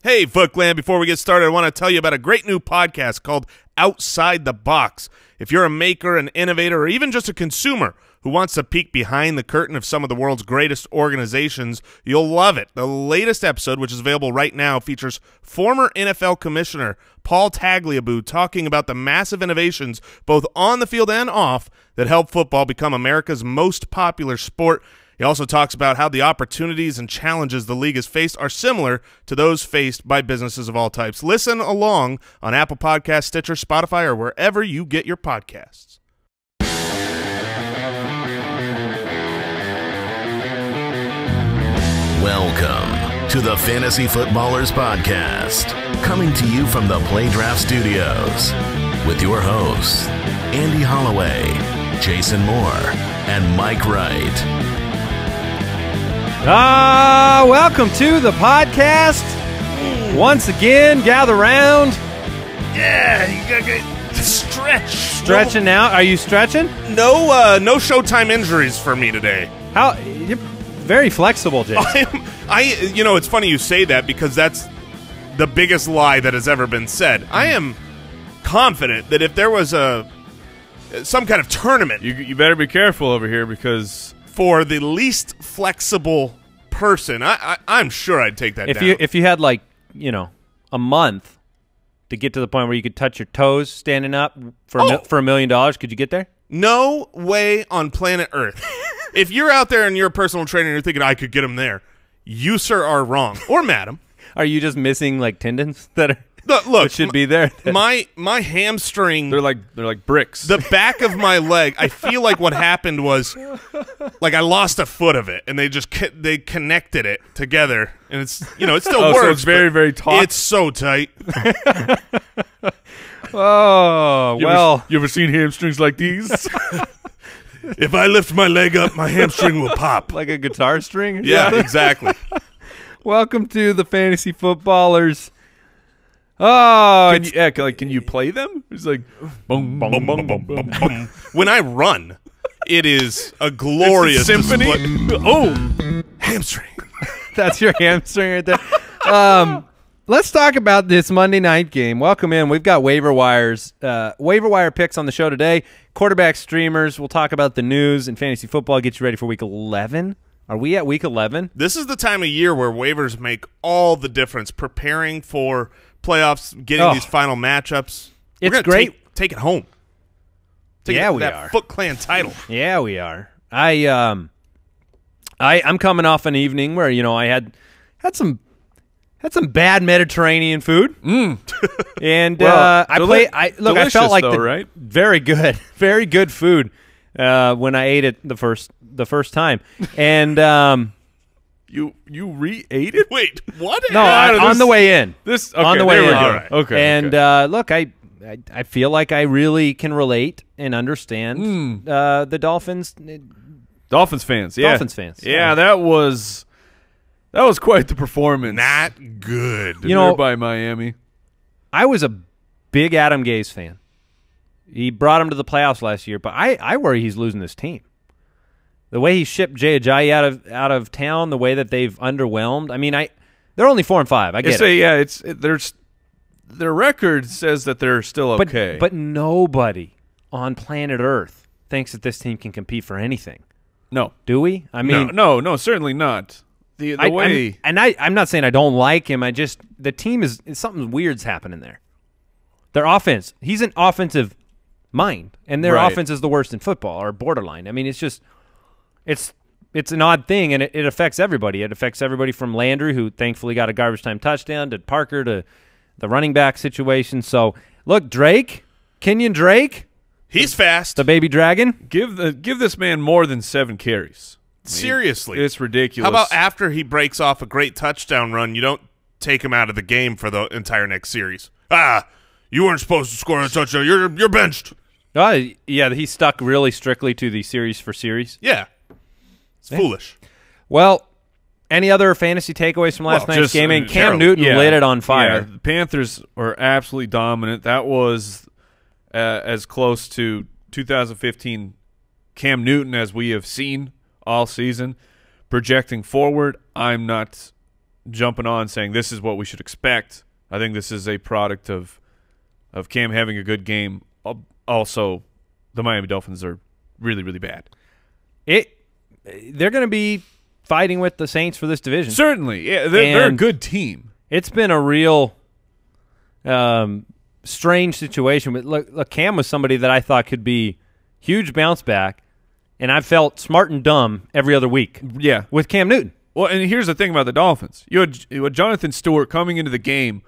Hey, Footland, before we get started, I want to tell you about a great new podcast called Outside the Box. If you're a maker, an innovator, or even just a consumer who wants to peek behind the curtain of some of the world's greatest organizations, you'll love it. The latest episode, which is available right now, features former NFL Commissioner Paul Tagliabue talking about the massive innovations, both on the field and off, that help football become America's most popular sport. He also talks about how the opportunities and challenges the league has faced are similar to those faced by businesses of all types. Listen along on Apple Podcasts, Stitcher, Spotify, or wherever you get your podcasts. Welcome to the Fantasy Footballers Podcast, coming to you from the Redraft Studios with your hosts, Andy Holloway, Jason Moore, and Mike Wright. Welcome to the podcast. Once again, gather round. Yeah, you got to stretch. Stretching out. Are you stretching? No Showtime injuries for me today. How? You're very flexible, Jason. You know, it's funny you say that because that's the biggest lie that has ever been said. I am confident that if there was some kind of tournament, you better be careful over here because for the least flexible person, I'm sure I'd take that down. If you had like a month to get to the point where you could touch your toes standing up for $1 million, could you get there? No way on planet Earth. If you're out there and you're a personal trainer and you're thinking I could get him there, you, sir, are wrong. Or madam. Are you just missing like tendons that should be there? My hamstring. they're like bricks. The back of my leg. I feel like what happened was, like I lost a foot of it, and they connected it together, and it's it still works. So it's very very taut. It's so tight. You ever seen hamstrings like these? If I lift my leg up, my hamstring will pop like a guitar string. Yeah, exactly. Welcome to the Fantasy Footballers. Oh, can you play them? It's like boom, boom, boom, boom, boom, boom, boom. When I run, it is a glorious symphony. Hamstring. That's your hamstring right there. Let's talk about this Monday night game. Welcome in. We've got waiver wire picks on the show today. Quarterback streamers. We'll talk about the news and fantasy football. Get you ready for week 11. Are we at week 11? This is the time of year where waivers make all the difference. Preparing for playoffs, getting these final matchups. It's great. Take it home. We that are. Foot Clan title. Yeah, we are. I'm coming off an evening where I had some bad Mediterranean food, and I felt like right? Very good food when I ate it the first time, and you re-ate it? Wait, what? No, on the way in. On the way in. Right. Okay. And look, I feel like I really can relate and understand the Dolphins. Dolphins fans. Yeah. Dolphins fans. Yeah, that was quite the performance. Not good. By Miami. I was a big Adam Gase fan. He brought him to the playoffs last year, but I worry he's losing this team. The way he shipped Jay Ajayi out of town, the way that they've underwhelmed. I mean, they're only 4-5. I get it. Yeah, their record says that they're still okay. But nobody on planet Earth thinks that this team can compete for anything. No. Do we? I mean, no, certainly not. The way I'm not saying I don't like him. The team is something weird's happening there. Their offense. He's an offensive mind, and their offense is the worst in football or borderline. I mean, it's just it's an odd thing, and it affects everybody. It affects everybody from Landry, who thankfully got a garbage time touchdown, to Parker, to the running back situation. So look, Kenyon Drake, he's fast. The baby dragon. Give this man more than 7 carries. Seriously. It's ridiculous. How about after he breaks off a great touchdown run, you don't take him out of the game for the entire next series? You weren't supposed to score a touchdown. You're benched. Yeah, he stuck really strictly to the series for series. Yeah. It's foolish. Well, any other fantasy takeaways from last night's game? And Cam Newton lit it on fire. Yeah, the Panthers were absolutely dominant. That was as close to 2015 Cam Newton as we have seen all season. Projecting forward, I'm not jumping on saying this is what we should expect. I think this is a product of Cam having a good game. Also, the Miami Dolphins are really, really bad. They're going to be fighting with the Saints for this division. Certainly. Yeah, they're a good team. It's been a real strange situation. But look, Cam was somebody that I thought could be huge bounce back, and I felt smart and dumb every other week. Yeah. With Cam Newton. Well, and here's the thing about the Dolphins. You had Jonathan Stewart coming into the game,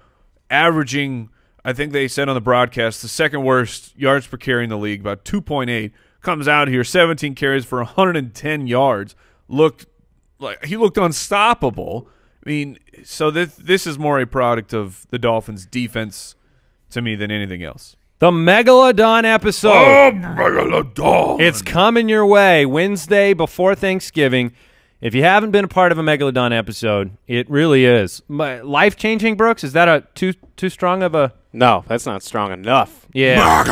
averaging, I think they said on the broadcast, the second worst yards per carry in the league, about 2.8. Comes out here, 17 carries for 110 yards. He looked unstoppable. I mean, so this is more a product of the Dolphins' defense to me than anything else. The Megalodon episode. Oh, Megalodon! It's coming your way Wednesday before Thanksgiving. If you haven't been a part of a Megalodon episode, it really is life-changing. Brooks, is that a too strong of a? No, that's not strong enough. Yeah.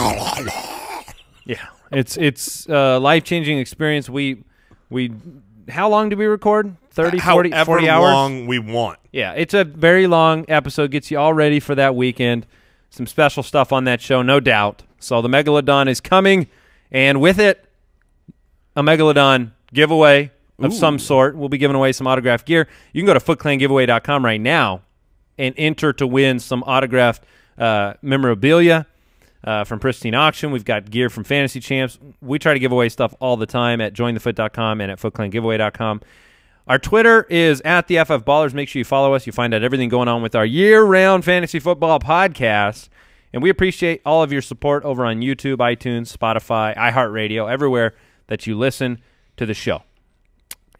Yeah. It's a life-changing experience. We how long did we record? 30, 40 hours? However long we want. Yeah, it's a very long episode. Gets you all ready for that weekend. Some special stuff on that show, no doubt. So the Megalodon is coming, and with it, a Megalodon giveaway of some sort. We'll be giving away some autographed gear. You can go to footclangiveaway.com right now and enter to win some autographed memorabilia. From Pristine Auction. We've got gear from Fantasy Champs. We try to give away stuff all the time at jointhefoot.com and at footclangiveaway.com. Our Twitter is at the FF Ballers. Make sure you follow us. You find out everything going on with our year-round fantasy football podcast. And we appreciate all of your support over on YouTube, iTunes, Spotify, iHeartRadio, everywhere that you listen to the show.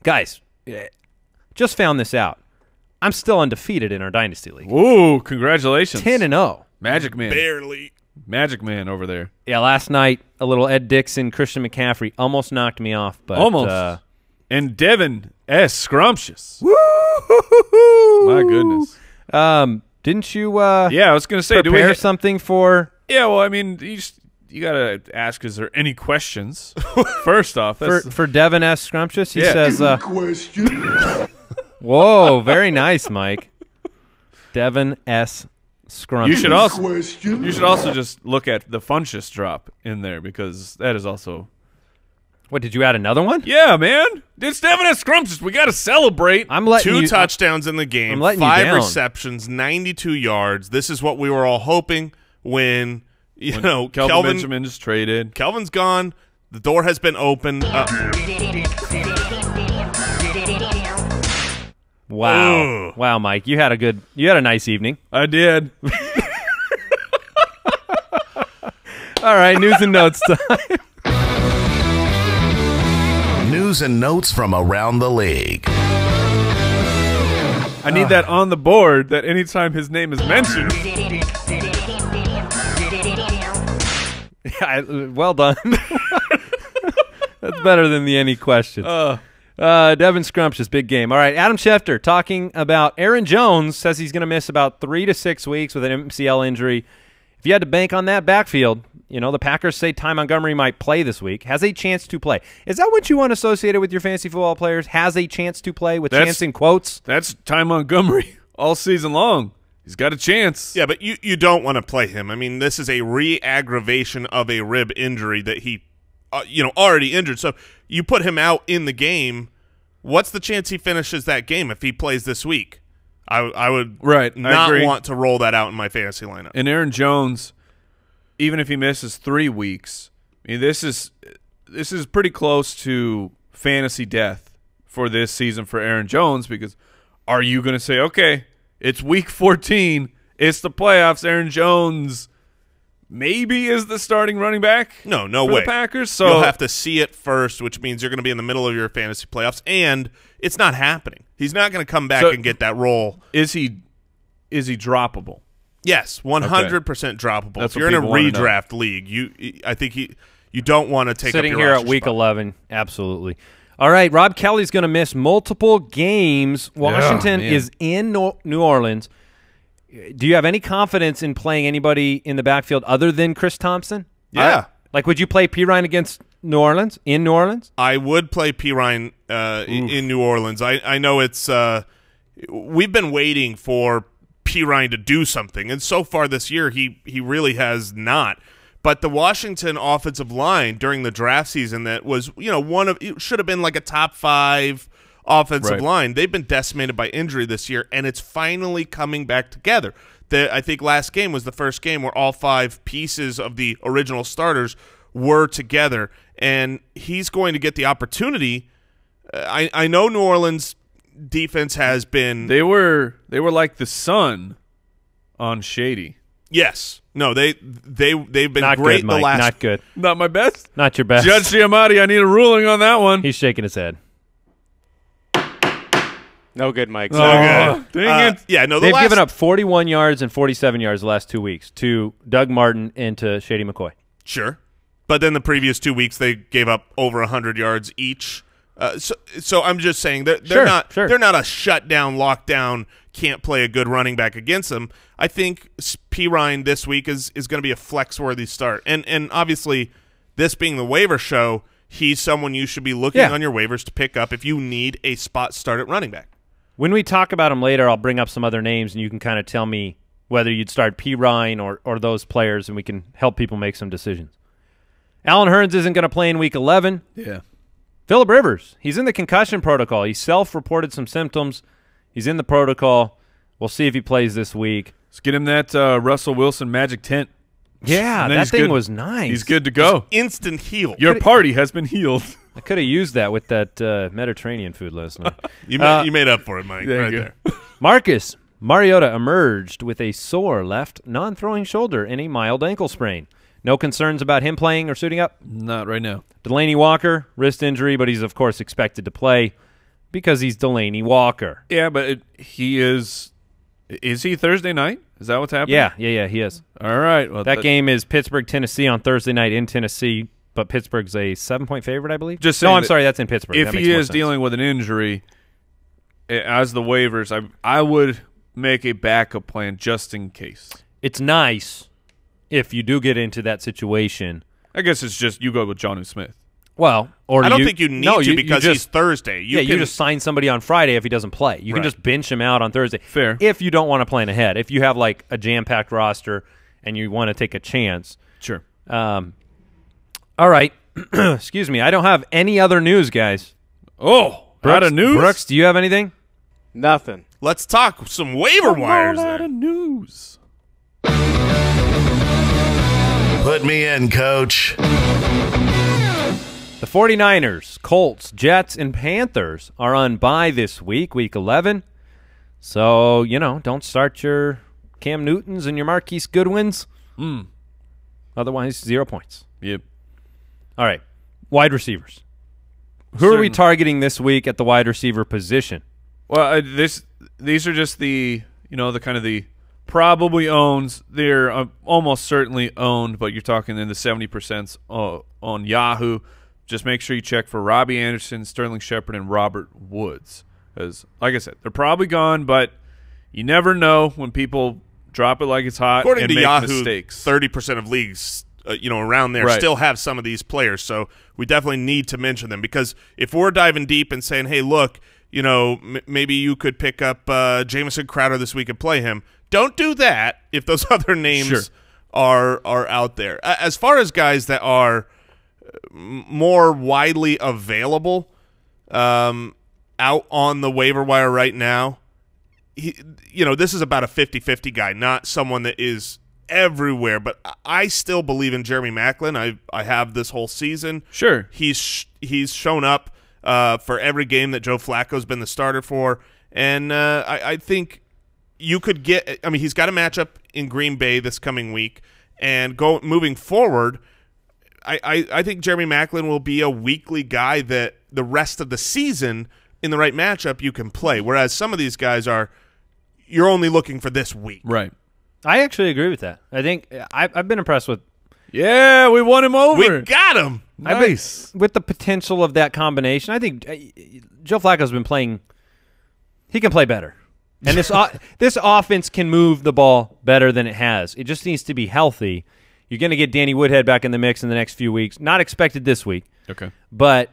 Guys, just found this out. I'm still undefeated in our Dynasty League. Ooh, congratulations. 10-0. Magic Man. Barely. Magic Man over there. Yeah, last night, a little Ed Dixon, Christian McCaffrey almost knocked me off. But, almost. And Devin S. Scrumptious. Woo-hoo-hoo-hoo. My goodness. Didn't you yeah, I was going to say, prepare something for? Yeah, well, I mean, you got to ask, is there any questions? First off. For Devin S. Scrumptious, he says. Question. Whoa, very nice, Mike. Devin S. Scrumptious. You should also just look at the Funchess drop in there because that is also. What, did you add another one? Yeah, man. It's Devin S. Scrumptious. We got to celebrate. I'm letting Two touchdowns in the game, 5 receptions, 92 yards. This is what we were all hoping when Kelvin Benjamin is traded. Kelvin's gone. The door has been opened. Wow. Ugh. Wow, Mike. You had a nice evening. I did. All right, news and notes time. News and notes from around the league. I need that on the board that anytime his name is mentioned. Yeah, well done. That's better than the any questions. Devin Scrumptious, big game. All right, Adam Schefter talking about Aaron Jones, says he's going to miss about 3 to 6 weeks with an MCL injury. If you had to bank on that backfield, the Packers say Ty Montgomery might play this week, has a chance to play. Is that what you want associated with your fantasy football players? Has a chance to play with chance in quotes? That's Ty Montgomery all season long. He's got a chance. Yeah, but you don't want to play him. I mean, this is a re-aggravation of a rib injury that he already injured. So you put him out in the game. What's the chance he finishes that game if he plays this week? I would not want to roll that out in my fantasy lineup. And Aaron Jones, even if he misses 3 weeks, I mean, this is pretty close to fantasy death for this season for Aaron Jones, because are you going to say, okay, it's week 14, it's the playoffs, Aaron Jones maybe is the starting running back? No for way. The Packers. So you'll have to see it first, which means you're going to be in the middle of your fantasy playoffs, and it's not happening. He's not going to come back and get that role. Is he droppable? Yes, 100% droppable. That's if you're in a what people wanna redraft league, I think you don't want to take sitting up your here roster at week spot. 11. Absolutely. All right, Rob Kelley's going to miss multiple games. Washington is in New Orleans. Do you have any confidence in playing anybody in the backfield other than Chris Thompson? Yeah. Would you play Pirine against New Orleans, in New Orleans? I would play Pirine in New Orleans. I know it's we've been waiting for P. Ryan to do something, and so far this year he really has not. But the Washington offensive line during the draft season that was, it should have been like a top 5 offensive line. They've been decimated by injury this year, and it's finally coming back together. I think last game was the first game where all 5 pieces of the original starters were together, and he's going to get the opportunity. I know New Orleans defense has been. They were like the sun on Shady. Yes. No, they've been Not great good, Mike. the last. Not good. Not my best. Not your best. Judge Giamatti, I need a ruling on that one. He's shaking his head. No good, Mike. Dang it. Yeah, no, They've given up 41 yards and 47 yards the last 2 weeks to Doug Martin and to Shady McCoy. Sure. But then the previous 2 weeks they gave up over 100 yards each. So I'm just saying they're not a shutdown, lockdown, can't play a good running back against them. I think P. Ryan this week is going to be a flex-worthy start. And obviously, this being the waiver show, he's someone you should be looking on your waivers to pick up if you need a spot start at running back. When we talk about him later, I'll bring up some other names, and you can kind of tell me whether you'd start P. Ryan or those players, and we can help people make some decisions. Allen Hurns isn't going to play in Week 11. Yeah. Phillip Rivers, he's in the concussion protocol. He self-reported some symptoms. He's in the protocol. We'll see if he plays this week. Let's get him that Russell Wilson magic tent. Yeah, that thing was nice. He's good to go. Instant heal. Your party has been healed. I could have used that with that Mediterranean food last night. You made up for it, Mike. There right you there. Marcus Mariota emerged with a sore left non-throwing shoulder and a mild ankle sprain. No concerns about him playing or suiting up? Not right now. Delanie Walker, wrist injury, but he's, of course, expected to play because he's Delanie Walker. Yeah, but he is – is he Thursday night? Is that what's happening? Yeah, he is. All right. Well, that game is Pittsburgh-Tennessee on Thursday night in Tennessee, but Pittsburgh's a 7-point favorite, I believe. Just no, I'm sorry, that's in Pittsburgh. If that makes he more is sense. dealing with an injury, as the waivers, I would make a backup plan just in case. It's nice if you do get into that situation. I guess it's just you go with Jonnu Smith. Well, or I don't think you need to because he's Thursday. You just sign somebody on Friday if he doesn't play. You can just bench him out on Thursday. Fair. If you don't want to plan ahead. If you have like a jam-packed roster and you want to take a chance. Sure. All right. Excuse me. I don't have any other news, guys. Oh, out of news? Brooks, do you have anything? Nothing. Let's talk some waiver wires out there. of news. Put me in, coach. The 49ers, Colts, Jets, and Panthers are on bye this week, Week 11. So, don't start your Cam Newtons and your Marquise Goodwins. Otherwise, 0 points. Yep. All right, wide receivers. Who are we targeting this week at the wide receiver position? Well, these are just the the kind of the probably owns. They're almost certainly owned, but you're talking in the 70% on Yahoo. Just make sure you check for Robbie Anderson, Sterling Shepard, and Robert Woods. Because, like I said, they're probably gone, but you never know when people drop it like it's hot According and to make Yahoo, mistakes. 30% of leagues, around there still have some of these players. So we definitely need to mention them because if we're diving deep and saying, hey, look, maybe you could pick up Jamison Crowder this week and play him. Don't do that if those other names are out there. As far as guys that are more widely available out on the waiver wire right now, this is about a 50-50 guy, not someone that is everywhere. But I still believe in Jeremy Maclin. I have this whole season. Sure. He's shown up for every game that Joe Flacco's been the starter for. And I think you could get – he's got a matchup in Green Bay this coming week. And moving forward – I think Jeremy Maclin will be a weekly guy that the rest of the season in the right matchup you can play, whereas some of these guys you're only looking for this week. Right. I actually agree with that. I think I've been impressed with. Yeah, we won him over. We got him. Nice. With the potential of that combination, I think Joe Flacco's been playing. He can play better, and this offense can move the ball better than it has. It just needs to be healthy. You're going to get Danny Woodhead back in the mix in the next few weeks. Not expected this week. Okay. But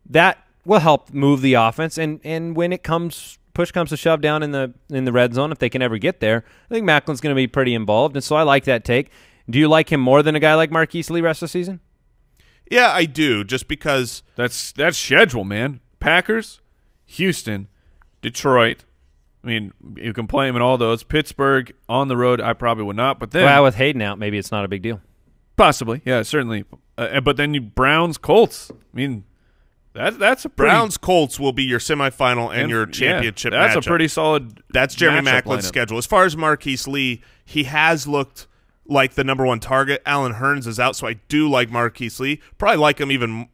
that will help move the offense. And when it comes push comes to shove down in the red zone, if they can ever get there, I think Macklin's going to be pretty involved, and so I like that take. Do you like him more than a guy like Marquise Lee rest of the season? Yeah, I do, just because that's schedule, man. Packers, Houston, Detroit. I mean, you can play him in all those. Pittsburgh on the road, I probably would not. But then, well, with Hayden out, maybe it's not a big deal. Possibly, yeah, certainly. But then you Browns, Colts. I mean, that's a pretty, Browns Colts will be your semifinal and your championship. That's matchup. a pretty solid. That's Jeremy Macklin's lineup. schedule. As far as Marquise Lee, he has looked like the #1 target. Alan Hurns is out, so I do like Marquise Lee. Probably like him even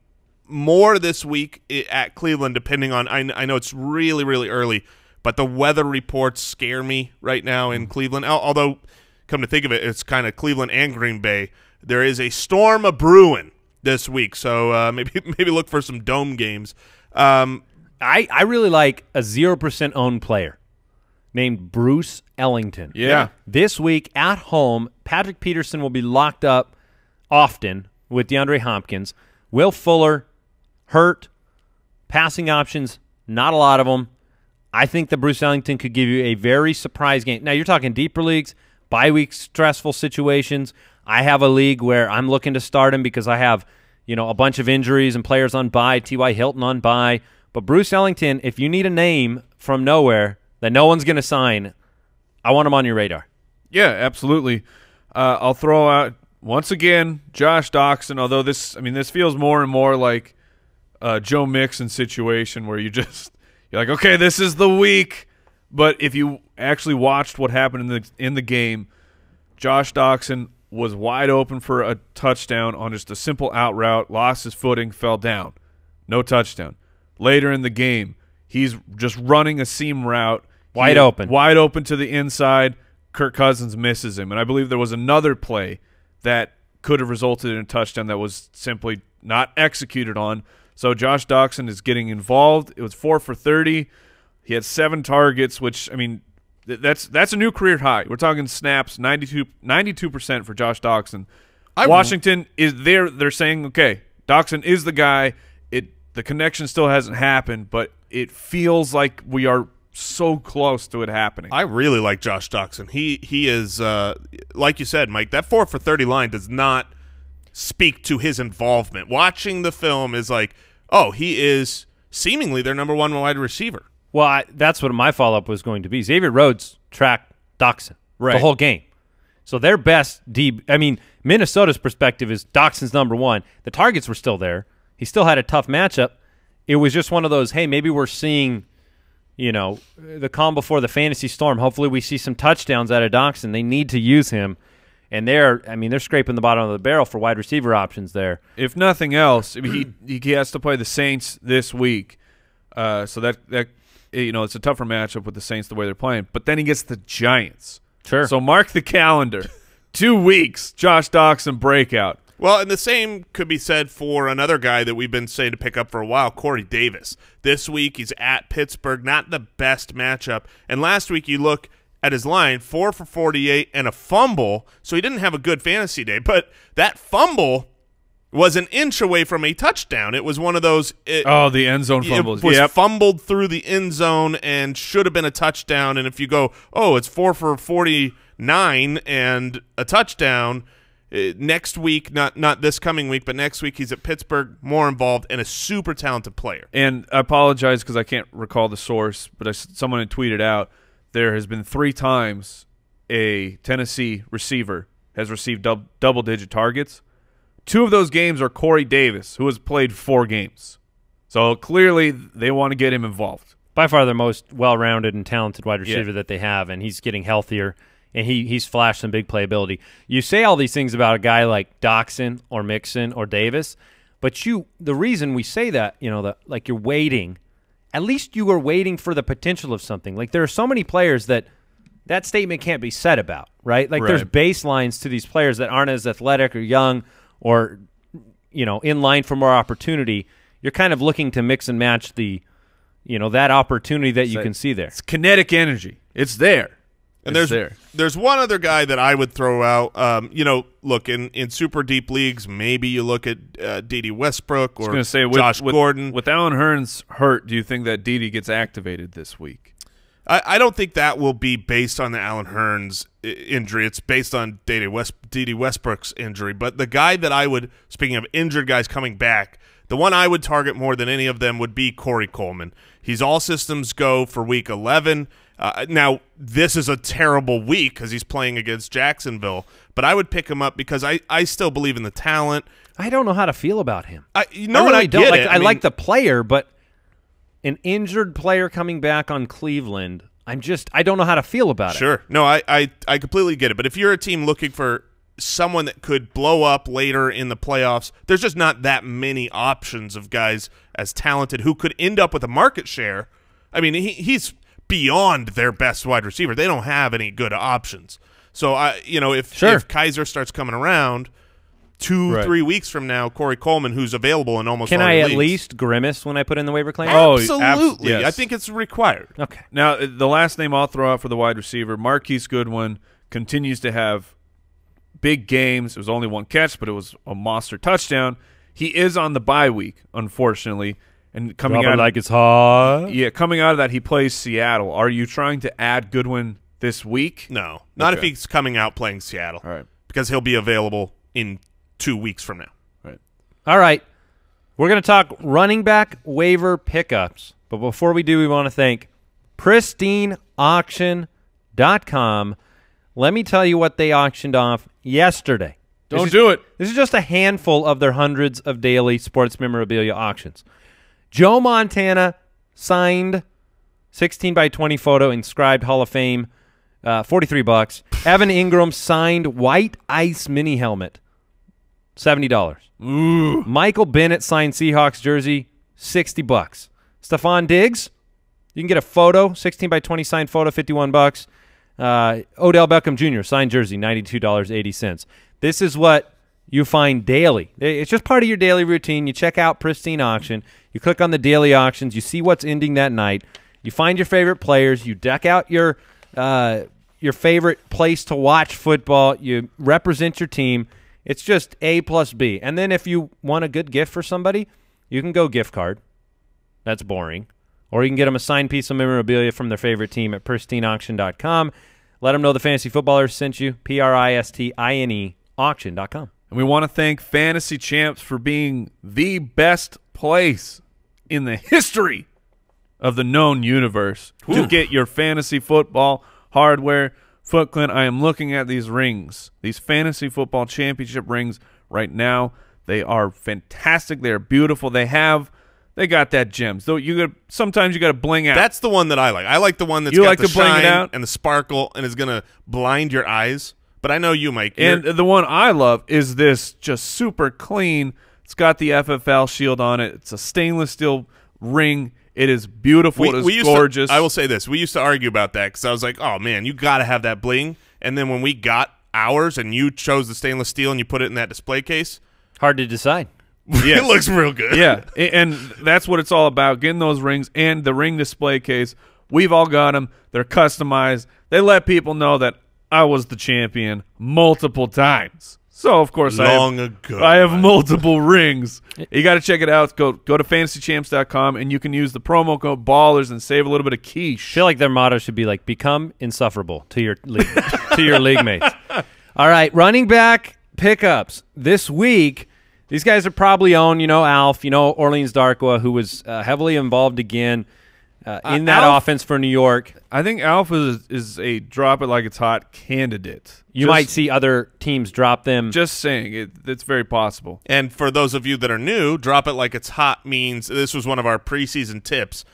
more this week at Cleveland, depending on. I know it's really, really early, but the weather reports scare me right now in Cleveland. Although, come to think of it, it's kind of Cleveland and Green Bay. There is a storm of brewing this week, so maybe look for some dome games. I really like a 0% owned player named Bruce Ellington. Yeah. This week at home, Patrick Peterson will be locked up often with DeAndre Hopkins. Will Fuller hurt. Passing options, not a lot of them. I think that Bruce Ellington could give you a very surprise game. Now, you're talking deeper leagues, bye week stressful situations. I have a league where I'm looking to start him because I have, a bunch of injuries and players on bye, T.Y. Hilton on bye. But Bruce Ellington, if you need a name from nowhere that no one's going to sign, I want him on your radar. Yeah, absolutely. I'll throw out once again Josh Doxson. Although this feels more and more like a Joe Mixon situation where you're like, okay, this is the week. But if you actually watched what happened in the game, Josh Doxson was wide open for a touchdown on just a simple out route, lost his footing, fell down. No touchdown. Later in the game, he's just running a seam route. Wide open. Wide open to the inside. Kirk Cousins misses him. And I believe there was another play that could have resulted in a touchdown that was simply not executed on. So Josh Doxson is getting involved. It was 4 for 30. He had 7 targets, which, that's a new career high. We're talking snaps, 92% for Josh Doxson. Washington is there. They're saying, okay, Doxson is the guy. The connection still hasn't happened, but it feels like we are so close to it happening. I really like Josh Doxson. He is, like you said, Mike, that 4 for 30 line does not speak to his involvement. Watching the film is like, oh, he is seemingly their #1 wide receiver. Well, that's what my follow-up was going to be. Xavier Rhodes tracked Doxson the whole game. So their best Minnesota's perspective is Doxson's #1. The targets were still there. He still had a tough matchup. It was just one of those, hey, maybe we're seeing, the calm before the fantasy storm. Hopefully we see some touchdowns out of Doxson. They need to use him. And they're scraping the bottom of the barrel for wide receiver options there. If nothing else, he has to play the Saints this week. So that it's a tougher matchup with the Saints the way they're playing. But then he gets the Giants. Sure. So mark the calendar. 2 weeks, Josh Doxson breakout. Well, and the same could be said for another guy that we've been saying to pick up for a while, Corey Davis. This week he's at Pittsburgh, not the best matchup. And last week you look at his line, 4 for 48 and a fumble, so he didn't have a good fantasy day. But that fumble was an inch away from a touchdown. It was one of those. The end zone fumbles. It was fumbled through the end zone and should have been a touchdown. And if you go, it's 4 for 49 and a touchdown, next week, not this coming week, but next week he's at Pittsburgh, more involved, and a super talented player. And I apologize because I can't recall the source, but someone had tweeted out there has been 3 times a Tennessee receiver has received double-digit targets. 2 of those games are Corey Davis, who has played 4 games. So clearly they want to get him involved. By far the most well-rounded and talented wide receiver that they have, and he's getting healthier, and he's flashed some big playability. You say all these things about a guy like Doxson or Mixon or Davis, but the reason we say that, like you're waiting, at least you are waiting for the potential of something. Like there are so many players that statement can't be said about, right? Like there's baselines to these players that aren't as athletic or young or, in line for more opportunity. You're kind of looking to mix and match the, that opportunity that you can see there. It's kinetic energy. It's there. And there's one other guy that I would throw out. Look, in super deep leagues, maybe you look at Dede Westbrook or Josh Gordon. With Alan Hurns hurt, do you think that Dede gets activated this week? I don't think that will be based on the Allen Hurns injury. It's based on D.D. Westbrook's injury. But the guy that I would, speaking of injured guys coming back, the one I would target more than any of them would be Corey Coleman. He's all systems go for Week 11. Now, this is a terrible week because he's playing against Jacksonville, but I would pick him up because I still believe in the talent. I don't know how to feel about him. I like the player, but an injured player coming back on Cleveland, I don't know how to feel about it. Sure. No, I completely get it. But if you're a team looking for someone that could blow up later in the playoffs, there's just not that many options of guys as talented who could end up with a market share. I mean, he's beyond their best wide receiver. They don't have any good options. So, if Kaiser starts coming around 2-3 weeks from now, Corey Coleman, who's available in almost all Can I at leagues. least grimace when I put in the waiver claim? Absolutely. Yes. I think it's required. Okay. Now, the last name I'll throw out for the wide receiver, Marquise Goodwin, continues to have big games. It was only one catch, but it was a monster touchdown. He is on the bye week, unfortunately. And coming out like it's hot. Yeah, coming out of that, he plays Seattle. Are you trying to add Goodwin this week? No, not if he's coming out playing Seattle. All right. Because he'll be available in 2 weeks from now. Right. All right. We're going to talk running back waiver pickups. But before we do, we want to thank pristineauction.com. Let me tell you what they auctioned off yesterday. Don't do it. This is just a handful of their hundreds of daily sports memorabilia auctions. Joe Montana signed 16x20 photo inscribed Hall of Fame, $43. Evan Ingram signed white ice mini helmet, $70. Ooh. Michael Bennett signed Seahawks jersey, $60. Stephon Diggs, you can get a photo, 16x20 signed photo, $51. Odell Beckham Jr. signed jersey, $92.80. This is what you find daily. It's just part of your daily routine. You check out Pristine Auction. You click on the daily auctions. You see what's ending that night. You find your favorite players. You deck out your favorite place to watch football. You represent your team. It's just A plus B. And then if you want a good gift for somebody, you can go gift card. That's boring. Or you can get them a signed piece of memorabilia from their favorite team at pristineauction.com. Let them know the Fantasy Footballers sent you, PRISTINE auction.com. And we want to thank Fantasy Champs for being the best place in the history of the known universe to get your fantasy football hardware. Foot Clint, I am looking at these rings, these fantasy football championship rings right now. They are fantastic. They are beautiful. They got that gems. Though sometimes you got to bling out. That's the one that I like. I like the one that's got the shine and the sparkle and is going to blind your eyes. But I know you, Mike. And the one I love is this just super clean. It's got the FFL shield on it. It's a stainless steel ring. It is beautiful. It is gorgeous. I will say this. We used to argue about that because I was like, oh, man, you got to have that bling. And then when we got ours and you chose the stainless steel and you put it in that display case. Hard to decide. Yes. It looks real good. Yeah, and that's what it's all about, getting those rings and the ring display case. We've all got them. They're customized. They let people know that I was the champion multiple times. So, of course, I have multiple rings. You got to check it out. Go to fantasychamps.com, and you can use the promo code BALLERS and save a little bit of quiche. I feel like their motto should be like, become insufferable to your league, to your league mates. All right, running back pickups. This week, these guys are probably owned, Alf, Orleans Darkwa, who was heavily involved again in that offense for New York. I think Alf is a drop it like it's hot candidate. You might see other teams drop them. Just saying, it's very possible. And for those of you that are new, drop it like it's hot means this was one of our preseason tips.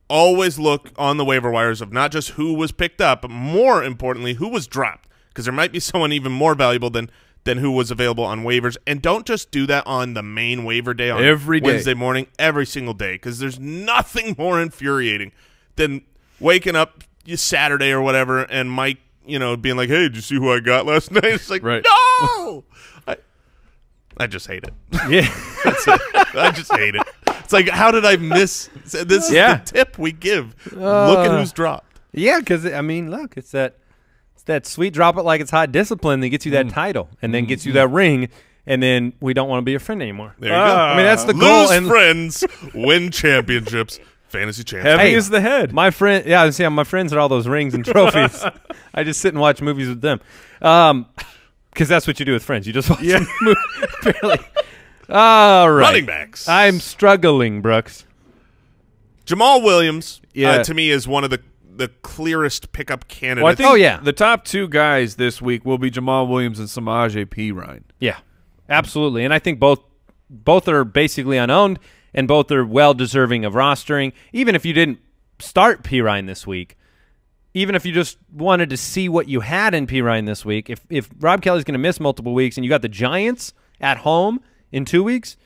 Always look on the waiver wires of not just who was picked up, but more importantly, who was dropped. Because there might be someone even more valuable than who was available on waivers. And don't just do that on the main waiver day on every day. Wednesday morning, every single day, because there's nothing more infuriating than waking up Saturday or whatever and Mike, being like, hey, did you see who I got last night? It's like, right. No! I just hate it. Yeah. That's it. I just hate it. It's like, how did I miss? This is the tip we give. Look at who's dropped. Yeah, because, look, it's that sweet drop it like it's hot discipline that gets you that title and then gets you that ring, and then we don't want to be your friend anymore. There you go. That's the goal. Lose friends, win championships. Fantasy champ. Heavy Hey, is the head. My friend, yeah, see, my friends are all those rings and trophies. I just sit and watch movies with them. Because that's what you do with friends. You just watch them barely. All right. Running backs. I'm struggling, Brooks. Jamal Williams, Yeah. to me, is one of the clearest pickup candidates. Well, I think Oh, yeah. the top two guys this week will be Jamal Williams and Samaje Perine. Yeah, absolutely. And I think both are basically unowned, and both are well-deserving of rostering. Even if you didn't start Perine this week, even if you just wanted to see what you had in Perine this week, if Rob Kelley's going to miss multiple weeks and you got the Giants at home in 2 weeks,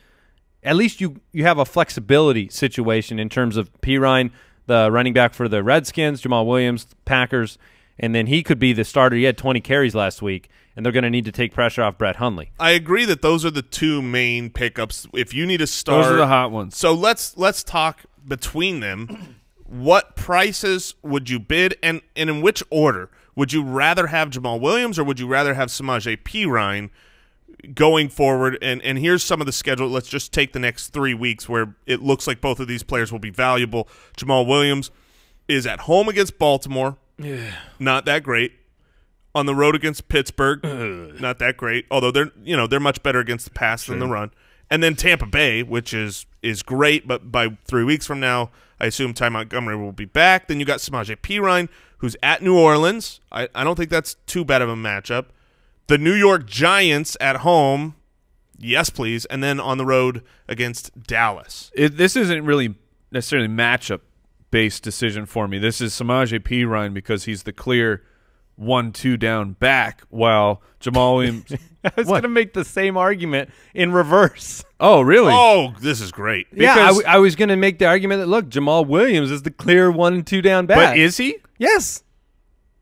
at least you have a flexibility situation in terms of Perine, the running back for the Redskins, Jamal Williams, Packers, and then he could be the starter. He had 20 carries last week, and they're going to need to take pressure off Brett Hundley. I agree that those are the two main pickups. If you need to start, Those are the hot ones. So let's talk between them. What prices would you bid, and in which order? Would you rather have Jamal Williams or would you rather have Samaje Perine going forward? And here's some of the schedule. Let's just take the next 3 weeks where it looks like both of these players will be valuable. Jamal Williams is at home against Baltimore. Not that great. On the road against Pittsburgh, not that great. Although they're much better against the pass than the run. And then Tampa Bay, which is great, but by 3 weeks from now, I assume Ty Montgomery will be back. Then you got Samaje Perine, who's at New Orleans. I don't think that's too bad of a matchup. The New York Giants at home, yes, please. And then on the road against Dallas. This isn't really necessarily matchup-based decision for me. This is Samaje Perine because he's the clear 1-2 down back, while Jamal Williams. I was going to make the same argument in reverse. Oh, really? Oh, this is great. I was going to make the argument that, look, Jamal Williams is the clear 1-2 down back. But is he? Yes.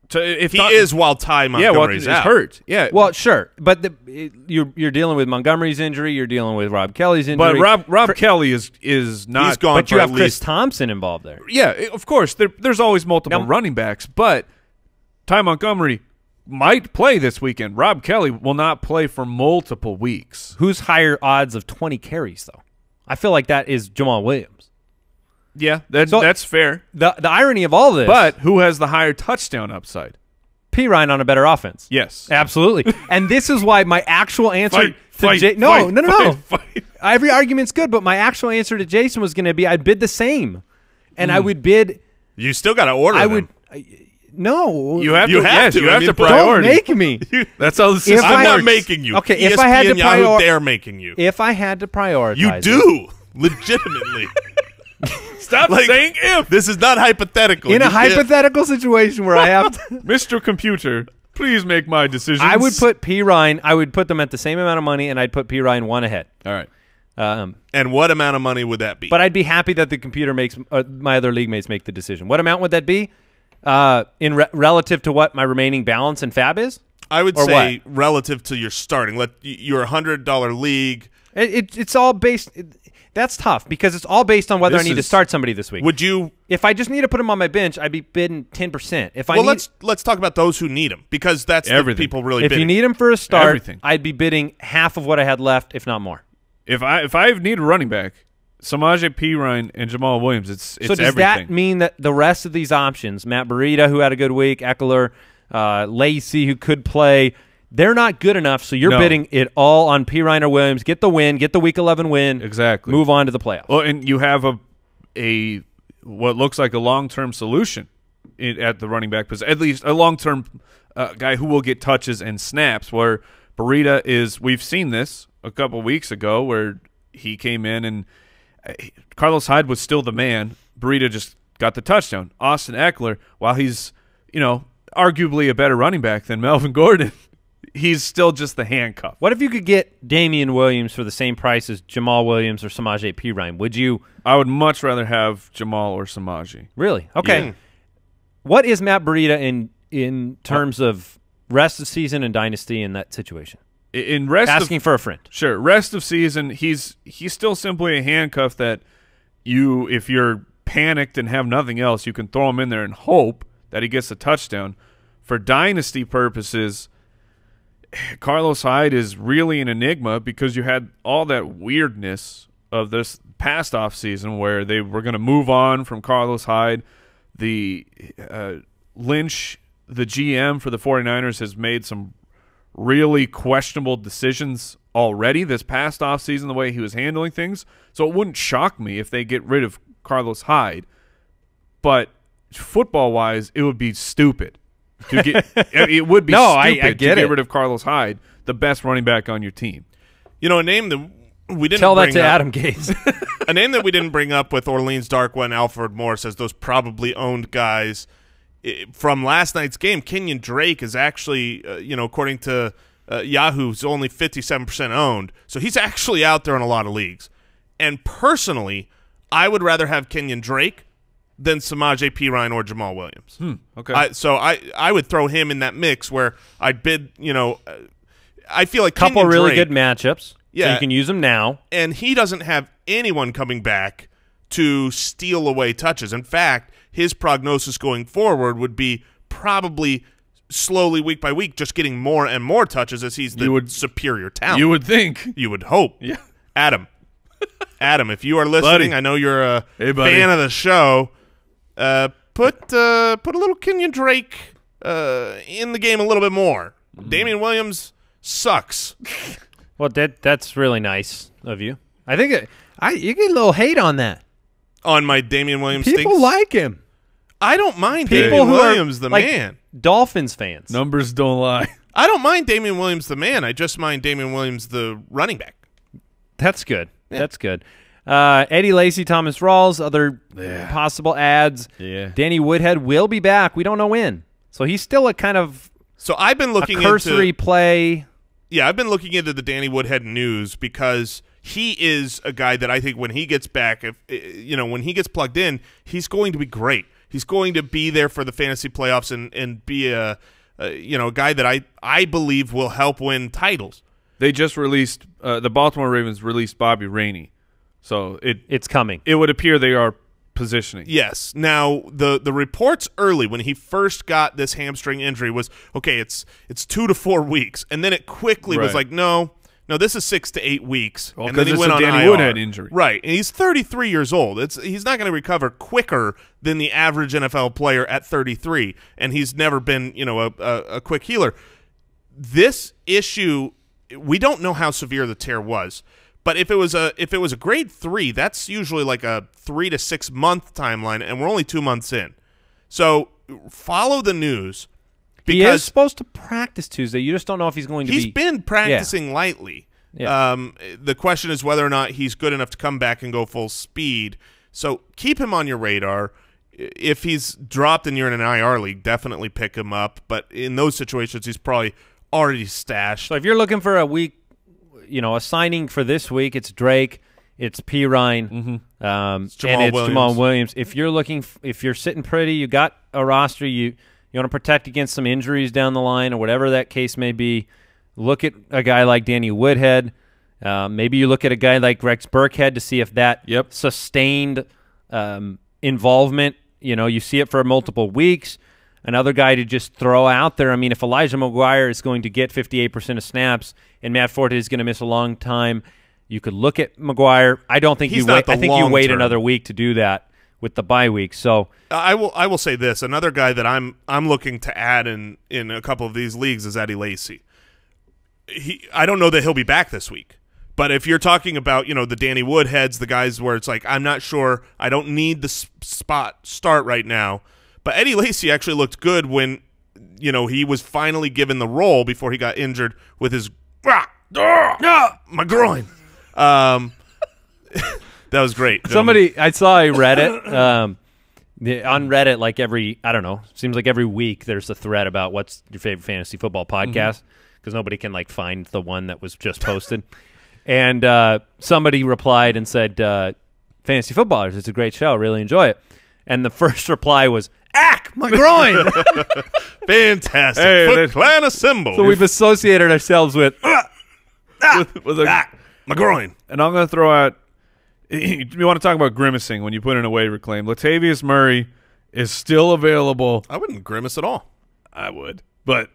So if He is while Ty Montgomery's he's out. hurt. Yeah. Well, sure, but you're dealing with Montgomery's injury. You're dealing with Rob Kelley's injury. but Rob Kelley is not. He's gone But for you at have Chris least Thompson involved there. Yeah, of course. There's always multiple Now- running backs, but Ty Montgomery might play this weekend. Rob Kelley will not play for multiple weeks. Who's higher odds of 20 carries, though? I feel like that is Jamal Williams. Yeah, So- that's fair. The irony of all this, But who has the higher touchdown upside? Perine on a better offense. Yes. Absolutely. And this is why my actual answer Fight, No. fight. Every argument's good, but my actual answer to Jason was going to be I'd bid the same. And I would bid You still got to order I them. would no. You have You to. have Yes, to. you I have mean, to don't Don't priority. make me. That's how the system I'm not works. making you. Okay, ESPN, if I had to Yahoo, they're making you. If I had to prioritize You it- do. Legitimately. Stop saying if. This is not hypothetical. in a You can't- hypothetical situation where I have to Mr. Computer, please make my decisions. I would put Perine, I would put them at the same amount of money, and I'd put Perine one ahead. All right. And what amount of money would that be? But I'd be happy that the computer makes my other league mates make the decision. What amount would that be? Relative to what my remaining balance and fab is? I would or say relative to your starting. Your $100 league. It's all based. That's tough because it's all based on whether This I need to is- start somebody this week. Would you? If I just need to put them on my bench, I'd be bidding 10%. If I Well, need, let's talk about those who need them because that's Everything. the people really. if bidding. you need them for a start, Everything. I'd be bidding half of what I had left, if not more. If I need a running back, Samaje Perine and Jamal Williams, it's So does everything. that mean that the rest of these options, Matt Breida, who had a good week, Eckler, Lacey, who could play, they're not good enough, so you're No. bidding it all on Perine or Williams. Get the win, get the Week 11 win. Exactly. Move on to the playoffs. Well, and you have a what looks like a long-term solution at the running back position, at least a long-term guy who will get touches and snaps, where Breida is – we've seen this a couple weeks ago where he came in and Carlos Hyde was still the man. Breida just got the touchdown. Austin Eckler, while he's, arguably a better running back than Melvin Gordon, he's still just the handcuff. What if you could get Damian Williams for the same price as Jamal Williams or Samaje Perine? Would you I would much rather have Jamal or Samaje. really? Okay. Yeah. What is Matt Breida in terms of rest of season and dynasty in that situation? In rest Asking of, for a friend. Sure, rest of season, he's still simply a handcuff that you, if you're panicked and have nothing else, you can throw him in there and hope that he gets a touchdown. For dynasty purposes, Carlos Hyde is really an enigma because you had all that weirdness of this past offseason where they were going to move on from Carlos Hyde. The Lynch, the GM for the 49ers, has made some really questionable decisions already this past offseason, the way he was handling things. So it wouldn't shock me if they get rid of Carlos Hyde. But football-wise, it would be stupid. It would be stupid to get rid of Carlos Hyde, the best running back on your team. You know, a name that we didn't tell bring that to up, Adam Gates. a name that we didn't bring up with Orleans Darkwa and Alfred Morris as those probably owned guys from last night's game. Kenyon Drake is actually, according to Yahoo's only 57% owned. So he's actually out there in a lot of leagues. And personally, I would rather have Kenyon Drake than Samaje Perine or Jamal Williams. Okay. So I would throw him in that mix where I'd bid, I feel like couple Kenyon really Drake, good matchups. Yeah. So you can use them now. And he doesn't have anyone coming back to steal away touches. In fact, his prognosis going forward would be probably slowly, week by week, just getting more and more touches as he's the superior talent. You would think. You would hope. Yeah. Adam, if you are listening, Buddy. I know you're a buddy. fan of the show. Put a little Kenyon Drake in the game a little bit more. Damian Williams sucks. Well, that's really nice of you. I think you get a little hate on that. On my Damian Williams People stinks. like him. I don't mind People Damian who Williams, are the like man. Dolphins fans. Numbers don't lie. I don't mind Damian Williams, the man. I just mind Damian Williams, the running back. That's good. Yeah. That's good. Eddie Lacy, Thomas Rawls, other possible ads. Yeah. Danny Woodhead will be back. We don't know when. So he's still a kind of So I've been looking cursory into play. Yeah, I've been looking into the Danny Woodhead news because he is a guy that I think when he gets back, when he gets plugged in, he's going to be great. He's going to be there for the fantasy playoffs and be a guy that I believe will help win titles. They just released the Baltimore Ravens released Bobby Rainey, so it's coming. It would appear they are positioning. Yes. Now the reports early when he first got this hamstring injury was okay. It's 2 to 4 weeks, and then it quickly was like no, this is 6 to 8 weeks. Well, and then he it's went a on Danny IR. Woodhead injury, right? And he's 33 years old. He's not going to recover quicker than the average NFL player at 33, and he's never been a quick healer. This issue, we don't know how severe the tear was. But if it was a grade 3, that's usually like a 3 to 6 month timeline, and we're only 2 months in. So follow the news. Because he is supposed to practice Tuesday. You just don't know if he's going to be. He's been practicing lightly. Yeah. The question is whether or not he's good enough to come back and go full speed. So keep him on your radar. If he's dropped and you're in an IR league, definitely pick him up. But in those situations, he's probably already stashed. So if you're looking for a week, a signing for this week, it's Drake, it's Perine, It's Jamal Williams. If you're sitting pretty, you got a roster, you want to protect against some injuries down the line or whatever that case may be, look at a guy like Danny Woodhead. Maybe you look at a guy like Rex Burkhead to see if that sustained involvement, you see it for multiple weeks. Another guy to just throw out there. I mean, if Elijah McGuire is going to get 58% of snaps and Matt Forte is going to miss a long time, you could look at McGuire. I don't think you wait. I think you wait another week to do that with the bye week. So I will say this: another guy that I'm looking to add in a couple of these leagues is Eddie Lacy. I don't know that he'll be back this week, but if you're talking about the Danny Woodheads, the guys where it's like I'm not sure, I don't need the spot start right now. But Eddie Lacy actually looked good when, he was finally given the role before he got injured with his my groin. That was great. Gentlemen. I saw a Reddit on Reddit seems like every week there's a thread about what's your favorite fantasy football podcast because nobody can find the one that was just posted. And somebody replied and said, "Fantasy Footballers, it's a great show. Really enjoy it." And the first reply was, my groin. Fantastic. Hey, Foot Clan assemble. So we've associated ourselves with my groin. And I'm going to throw out – you want to talk about grimacing when you put in a waiver claim. Latavius Murray is still available. I wouldn't grimace at all. I would. But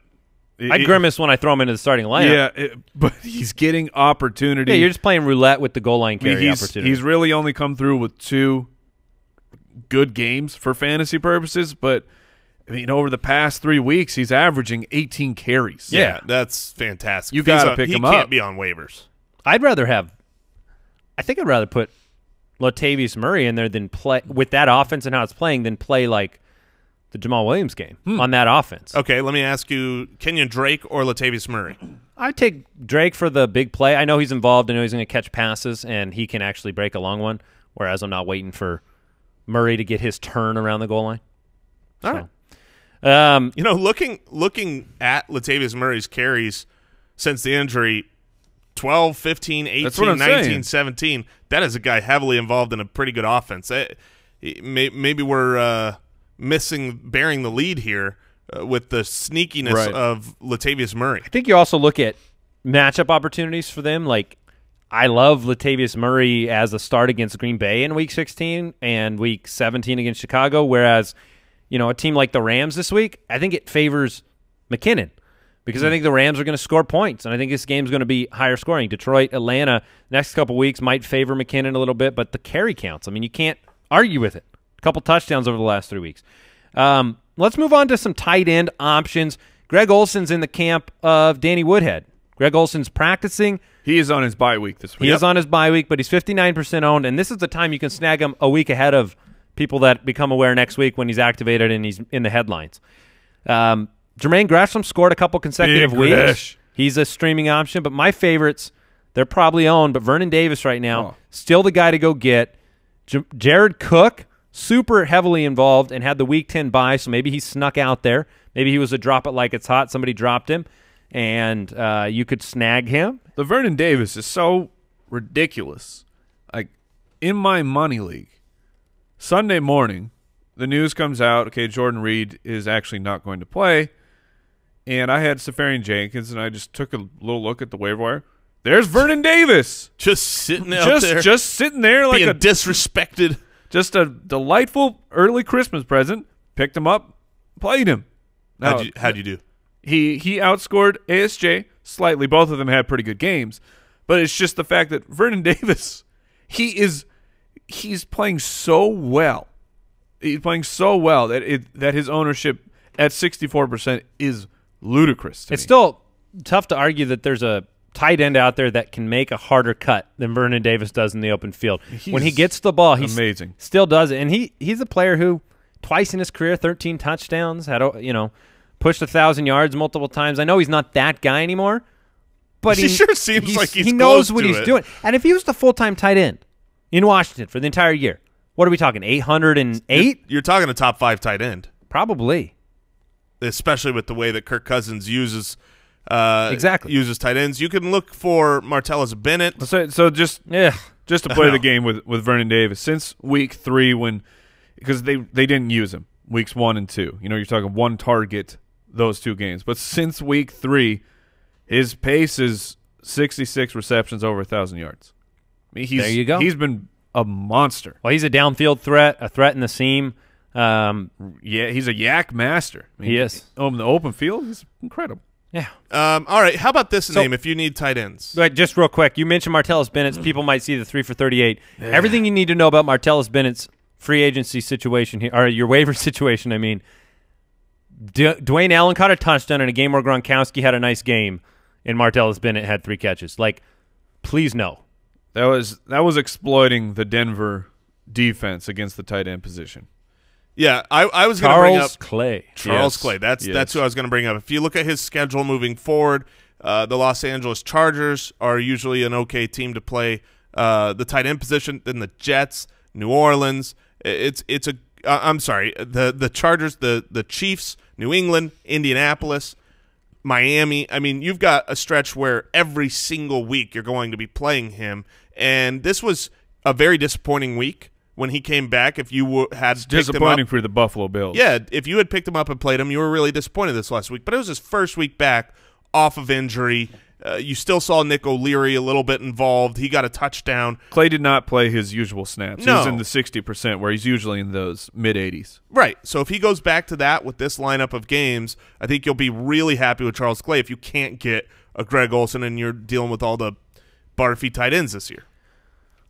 I grimace when I throw him into the starting lineup. Yeah, but he's getting opportunity. Yeah, you're just playing roulette with the goal line carry opportunity. He's really only come through with 2 good games for fantasy purposes, but I mean, over the past 3 weeks, he's averaging 18 carries. Yeah, that's fantastic. You got to pick him up. He can't be on waivers. I think I'd rather put Latavius Murray in there than play with that offense and how it's playing than play like the Jamal Williams game on that offense. Okay, let me ask you, Kenyon Drake or Latavius Murray? I'd take Drake for the big play. I know he's involved. I know he's going to catch passes, and he can actually break a long one, whereas I'm not waiting for Murray to get his turn around the goal line. All right. Looking at Latavius Murray's carries since the injury, 12, 15, 18, 19, 17, that is a guy heavily involved in a pretty good offense. Maybe we're bearing the lead here with the sneakiness of Latavius Murray. I think you also look at matchup opportunities for them. Like, I love Latavius Murray as a start against Green Bay in Week 16 and Week 17 against Chicago, whereas, a team like the Rams this week, I think it favors McKinnon because I think the Rams are going to score points, and I think this game's going to be higher scoring. Detroit, Atlanta, next couple weeks might favor McKinnon a little bit, but the carry counts. I mean, you can't argue with it. A couple touchdowns over the last 3 weeks. Let's move on to some tight end options. Greg Olson's in the camp of Danny Woodhead. Greg Olson's practicing. He is on his bye week this week. He is on his bye week, but he's 59% owned, and this is the time you can snag him a week ahead of people that become aware next week when he's activated and he's in the headlines. Jermaine Gresham scored a couple consecutive weeks. He's a streaming option, but my favorites, they're probably owned, but Vernon Davis right now, still the guy to go get. Jared Cook, super heavily involved and had the Week 10 bye, so maybe he snuck out there. Maybe he was a drop it like it's hot. Somebody dropped him, and you could snag him. The Vernon Davis is so ridiculous. Like, in my money league, Sunday morning, the news comes out, okay, Jordan Reed is actually not going to play, and I had Safarian Jenkins, and I just took a little look at the waiver wire. There's Vernon Davis. Just sitting out there. Just sitting there like being disrespected. Just a delightful early Christmas present. Picked him up, played him. Now, how'd you do? He outscored ASJ slightly. Both of them had pretty good games. But it's just the fact that Vernon Davis, he's playing so well. He's playing so well that his ownership at 64% is ludicrous to me. It's still tough to argue that there's a tight end out there that can make a harder cut than Vernon Davis does in the open field. When he gets the ball, he's amazing. Still does it. And he's a player who twice in his career, 13 touchdowns, had pushed 1,000 yards multiple times. I know he's not that guy anymore, but he sure seems like he knows what he's doing. And if he was the full-time tight end in Washington for the entire year, what are we talking, 808? You're talking a top 5 tight end. Probably. Especially with the way that Kirk Cousins uses tight ends. You can look for Martellus Bennett. So just to play the game with Vernon Davis since week 3 because they didn't use him weeks 1 and 2. You're talking one target those 2 games. But since week 3, his pace is 66 receptions over 1,000 yards. I mean, there you go. He's been a monster. Well, he's a downfield threat, a threat in the seam. He's a yak master. I mean, he is. In the open field, he's incredible. Yeah. All right. How about this name if you need tight ends? But just real quick, you mentioned Martellus Bennett. People might see the 3 for 38. Yeah. Everything you need to know about Martellus Bennett's free agency situation here, or your waiver situation, I mean. Dwayne Allen caught a touchdown in a game where Gronkowski had a nice game, and Martellus Bennett had 3 catches. Like, please no. That was exploiting the Denver defense against the tight end position. Yeah, I was going to bring up Charles Clay. That's who I was going to bring up. If you look at his schedule moving forward, the Los Angeles Chargers are usually an okay team to play the tight end position. Then the Jets, New Orleans. I'm sorry, the Chargers, the Chiefs, New England, Indianapolis, Miami. I mean, you've got a stretch where every single week you're going to be playing him, and this was a very disappointing week. When he came back, if you had picked disappointing him up, for the Buffalo Bills. Yeah, if you had picked him up and played him, you were really disappointed this last week. But it was his first week back off of injury. You still saw Nick O'Leary a little bit involved. He got a touchdown. Clay did not play his usual snaps. No. He was in the 60%, where he's usually in those mid-80s. Right. So if he goes back to that with this lineup of games, I think you'll be really happy with Charles Clay if you can't get a Greg Olsen and you're dealing with all the barfy tight ends this year.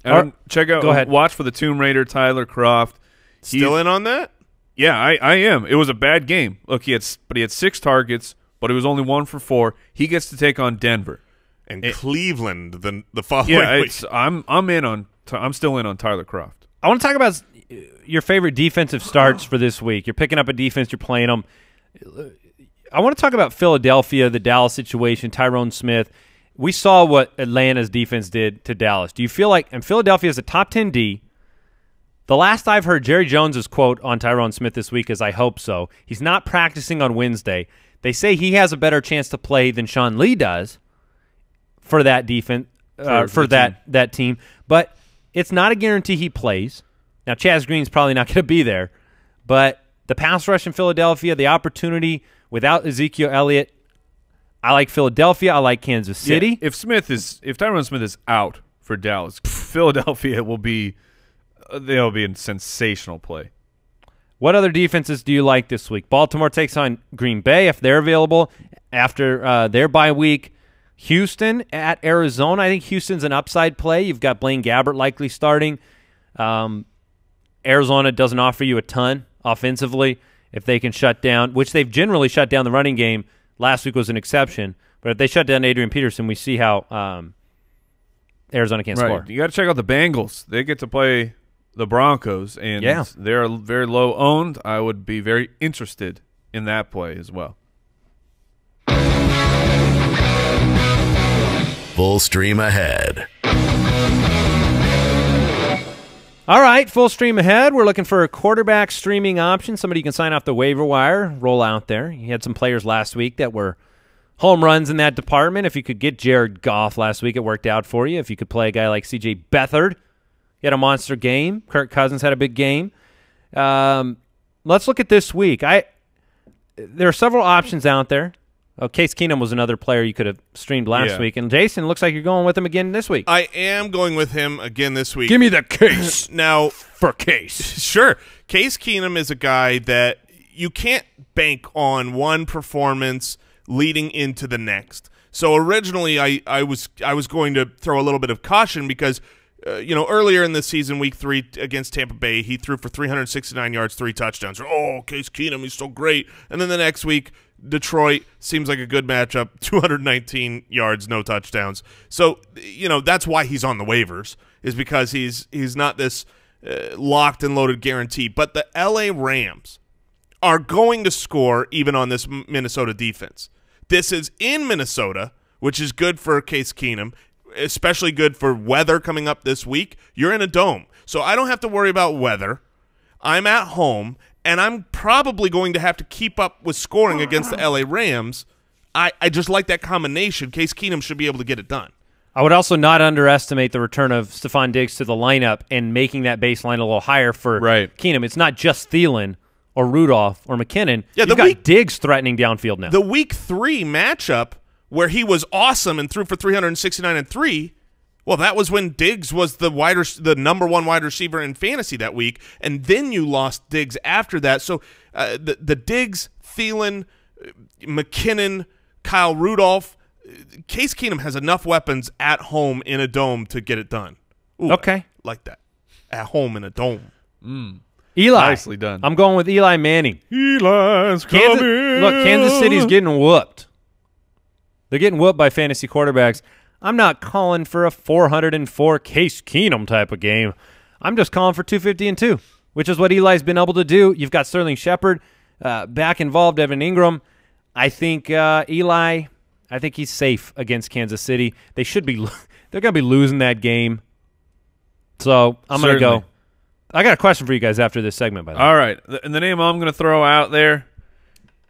And check out. Go ahead. Watch for the Tomb Raider, Tyler Kroft. Still in on that? Yeah, I am. It was a bad game. Look, he had 6 targets, but it was only 1 for 4. He gets to take on Denver And Cleveland the following week. I'm still in on Tyler Kroft. I want to talk about your favorite defensive starts for this week. You're picking up a defense, you're playing them. I want to talk about Philadelphia, the Dallas situation, Tyrone Smith. We saw what Atlanta's defense did to Dallas. Do you feel like, and Philadelphia is a top 10 D, the last I've heard Jerry Jones's quote on Tyrone Smith this week is, "I hope so." He's not practicing on Wednesday. They say he has a better chance to play than Sean Lee does for that defense, for that team. But it's not a guarantee he plays. Now, Chaz Green's probably not going to be there. But the pass rush in Philadelphia, the opportunity without Ezekiel Elliott, I like Philadelphia. I like Kansas City. Yeah, if Tyrone Smith is out for Dallas, Philadelphia will be they'll be in sensational play. What other defenses do you like this week? Baltimore takes on Green Bay if they're available after their bye week. Houston at Arizona. I think Houston's an upside play. You've got Blaine Gabbert likely starting. Arizona doesn't offer you a ton offensively if they can shut down, which they've generally shut down the running game. Last week was an exception. But if they shut down Adrian Peterson, we see how Arizona can't score. You got to check out the Bengals. They get to play the Broncos, and they're very low owned. I would be very interested in that play as well. Full stream ahead. All right, full stream ahead. We're looking for a quarterback streaming option. Somebody you can sign off the waiver wire, roll out there. You had some players last week that were home runs in that department. If you could get Jared Goff last week, it worked out for you. If you could play a guy like C.J. Beathard, he had a monster game. Kirk Cousins had a big game. Let's look at this week. There are several options out there. Case Keenum was another player you could have streamed last week. And Jason, looks like you're going with him again this week. I am going with him again this week. Give me the case. Now, for Case. Sure. Case Keenum is a guy that you can't bank on one performance leading into the next. So originally I was going to throw a little bit of caution because earlier in the season, week 3 against Tampa Bay, he threw for 369 yards, 3 touchdowns. Oh, Case Keenum, he's so great. And then the next week, Detroit seems like a good matchup, 219 yards, no touchdowns. So, that's why he's on the waivers, is because he's not this locked and loaded guarantee. But the L.A. Rams are going to score even on this Minnesota defense. This is in Minnesota, which is good for Case Keenum, especially good for weather coming up this week. You're in a dome, so I don't have to worry about weather. I'm at home, and I'm probably going to have to keep up with scoring against the L.A. Rams. I just like that combination. Case Keenum should be able to get it done. I would also not underestimate the return of Stephon Diggs to the lineup and making that baseline a little higher for Keenum. It's not just Thielen or Rudolph or McKinnon. Yeah, You've got Diggs threatening downfield now. The week 3 matchup where he was awesome and threw for 369 and 3, well, that was when Diggs was the number 1 wide receiver in fantasy that week, and then you lost Diggs after that. So the Diggs, Thielen, McKinnon, Kyle Rudolph, Case Keenum has enough weapons at home in a dome to get it done. Ooh, okay. I like that. At home in a dome. Eli. Nicely done. I'm going with Eli Manning. Eli's coming. Look, Kansas City's getting whooped. They're getting whooped by fantasy quarterbacks. I'm not calling for a 404 Case Keenum type of game. I'm just calling for 250 and 2, which is what Eli's been able to do. You've got Sterling Shepard back involved, Evan Ingram. I think Eli, I think he's safe against Kansas City. They're going to be losing that game. So I'm going to go. I got a question for you guys after this segment, by the way. All right. And the name I'm going to throw out there,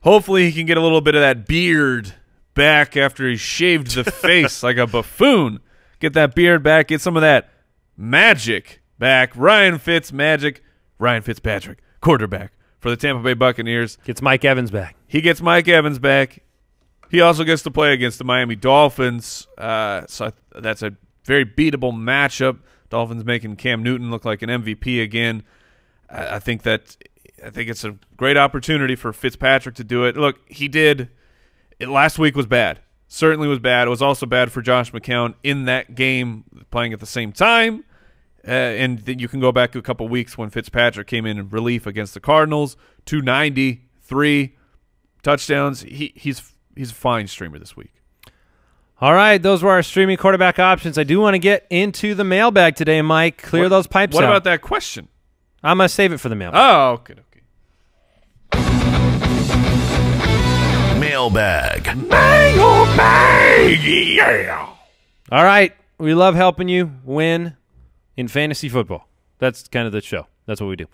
hopefully he can get a little bit of that beard back after he shaved the face like a buffoon. Get that beard back. Get some of that magic back. Ryan Fitzpatrick, quarterback for the Tampa Bay Buccaneers. Gets Mike Evans back. He gets Mike Evans back. He also gets to play against the Miami Dolphins, so that's a very beatable matchup. Dolphins making Cam Newton look like an MVP again. I think it's a great opportunity for Fitzpatrick to do it. Look, he did it last week. Was bad. Certainly was bad. It was also bad for Josh McCown in that game, playing at the same time. And then you can go back to a couple weeks when Fitzpatrick came in relief against the Cardinals, 290, 3 touchdowns. He's a fine streamer this week. All right, those were our streaming quarterback options. I do want to get into the mailbag today, Mike. Clear those pipes out. What about that question? I'm going to save it for the mailbag. Oh, okay. Mailbag. Yeah. All right, we love helping you win in fantasy football. That's kind of the show. That's what we do.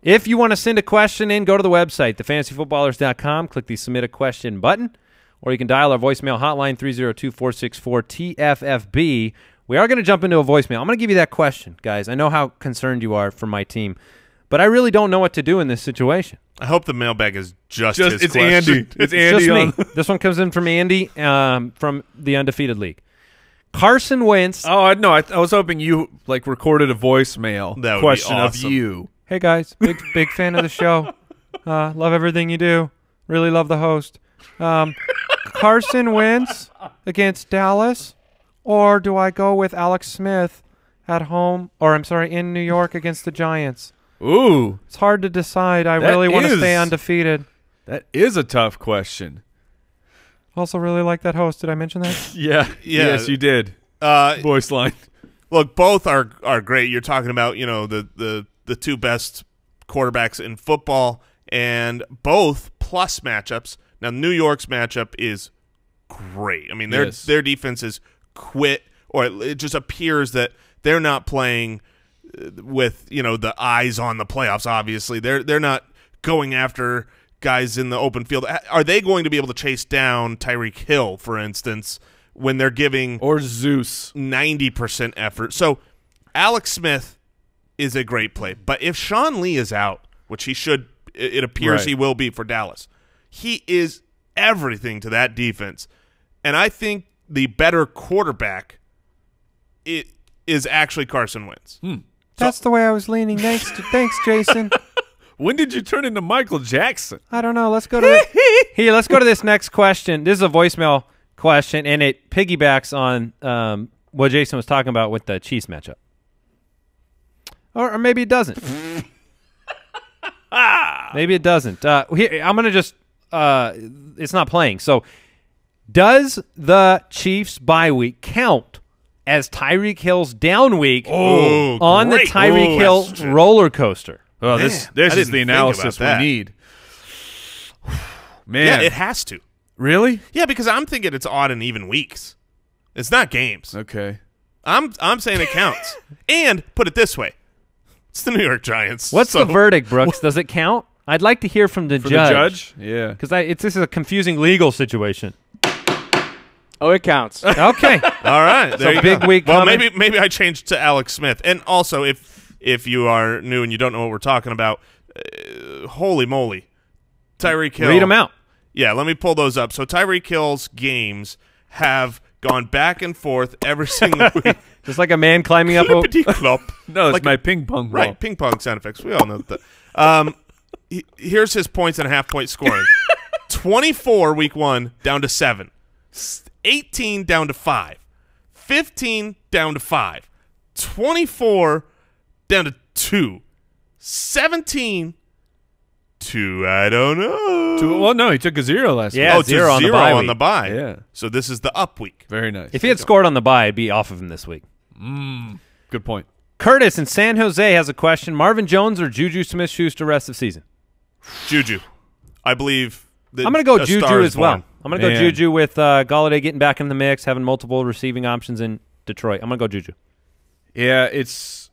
If you want to send a question in, go to the website, thefantasyfootballers.com. Click the Submit a Question button, or you can dial our voicemail hotline, 302-464-TFFB. We are going to jump into a voicemail. I'm going to give you that question, guys. I know how concerned you are for my team, but I really don't know what to do in this situation. I hope the mailbag is just his it's question. Andy. It's Andy. Just me. This one comes in from Andy from the Undefeated League. Carson Wentz. Oh, no, I was hoping you recorded a voicemail That would question be awesome. of you. Hey, guys. Big fan of the show. Love everything you do. Really love the host. Carson Wentz against Dallas, or do I go with Alex Smith at home, or I'm sorry, in New York against the Giants? Ooh, It's hard to decide. I That really want to is- stay undefeated. that is a tough question. Also really like that host. Did I mention that? Yeah. Yes, you did. Voice line. Look, both are great. You're talking about, the two best quarterbacks in football, and both plus matchups. Now, New York's matchup is great. I mean, their defense is quit, or it just appears that they're not playing with the eyes on the playoffs. Obviously, they're not going after guys in the open field. Are they going to be able to chase down Tyreek Hill, for instance, when they're giving Or Zeus. 90% effort? So Alex Smith is a great play, but if Sean Lee is out, which he should, it appears Right. he will be for Dallas, he is everything to that defense. And I think the better quarterback is actually Carson Wentz. That's the way I was leaning. Thanks, Jason. When did you turn into Michael Jackson? I don't know. Let's go to let's go to this next question. This is a voicemail question, and it piggybacks on what Jason was talking about with the Chiefs matchup. Or maybe it doesn't. Maybe it doesn't. Here, I'm going to just it's not playing. So does the Chiefs bye week count as Tyreek Hill's down week on the great Tyreek Hill question. roller coaster? Oh, Man, this I is didn't the think analysis about that. we need. Man. Yeah, it has to. Really? Yeah, because I'm thinking it's odd and even weeks. It's not games. Okay. I'm saying it counts. And put it this way, it's the New York Giants. What's so the verdict, Brooks? Does it count? I'd like to hear from the For judge. the judge? Yeah. Because this is a confusing legal situation. Oh, it counts. Okay. All right, there you big go. week Well, coming. maybe I changed to Alex Smith. And also, if you are new and you don't know what we're talking about, holy moly, Tyreek Hill. Read them out. Yeah, let me pull those up. So Tyreek Hill's games have gone back and forth every single week. Just like a man climbing up a... Clippity-clop. No, it's Like my ping pong ball. Right, ping pong sound effects. We all know that. Here's his points and a half point scoring. 24 week 1 down to 7. 18 down to 5. 15 down to 5. 24 down to 2. 17 to I don't know. Well, no, he took a 0 last week. Yeah, oh, zero to on the 0 bye on week. the bye. Yeah. So this is the up week. Very nice. If he had scored on the bye, I'd be off of him this week. Good point. Curtis in San Jose has a question. Marvin Jones or Juju Smith-Schuster rest of season? Juju. I believe that I'm going to go a star Juju is as well. born. I'm going to go Man. Juju with Galladay getting back in the mix, having multiple receiving options in Detroit. I'm going to go Juju. Yeah, it's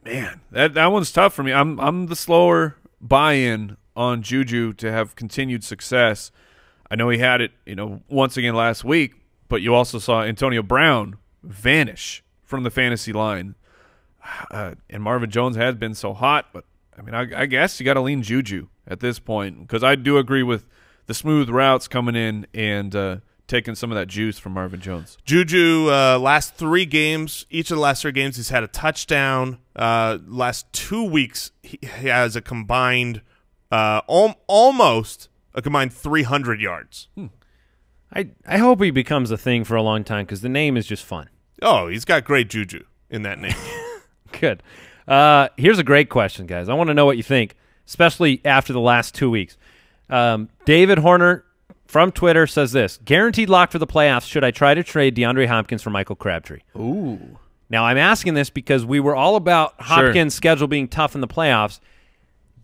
man, that one's tough for me. I'm the slower buy-in on Juju to have continued success. I know he had it, once again last week, but you also saw Antonio Brown vanish from the fantasy line. And Marvin Jones has been so hot, but I mean, I guess you got to lean Juju at this point, because I do agree with the smooth routes coming in and taking some of that juice from Marvin Jones. Juju, last 3 games, each of the last 3 games, he's had a touchdown. Last 2 weeks, he has a combined almost a combined 300 yards. I hope he becomes a thing for a long time because the name is just fun. Oh, he's got great juju in that name. Good. Here's a great question, guys. I want to know what you think, especially after the last 2 weeks. David Horner from Twitter says this: guaranteed lock for the playoffs. Should I try to trade DeAndre Hopkins for Michael Crabtree? Ooh. Now, I'm asking this because we were all about Hopkins' schedule being tough in the playoffs,